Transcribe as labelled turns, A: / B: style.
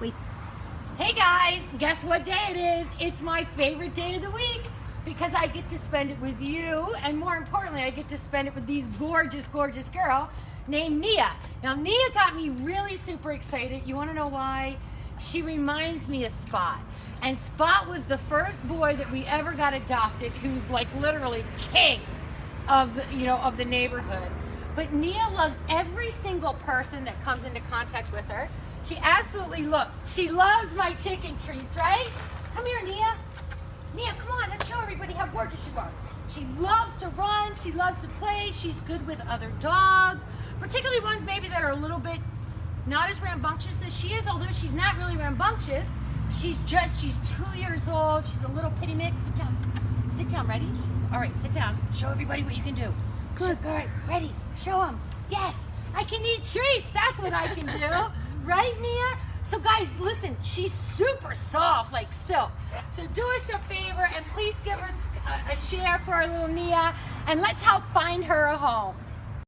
A: Wait.
B: Hey guys, guess what day it is? It's my favorite day of the week because I get to spend it with you, and more importantly, I get to spend it with these gorgeous, gorgeous girl named Nia. Now, Nia got me really super excited. You want to know why? She reminds me of Spot. And Spot was the first boy that we ever got adopted who's like literally king of the neighborhood. But Nia loves every single person that comes into contact with her. She absolutely, she loves my chicken treats, right? Come here, Nia. Nia, come on, let's show everybody how gorgeous you are. She loves to run, she loves to play, she's good with other dogs, particularly ones maybe that are a little bit not as rambunctious as she is, although she's not really rambunctious. She's 2 years old, she's a little pitty mix. Sit down, ready? All right, sit down. Show everybody what you can do. Good. All right, ready, show them. Yes, I can eat treats, that's what I can do. Right, Nia? So guys, listen, she's super soft like silk. So do us a favor and please give us a share for our little Nia, and let's help find her a home.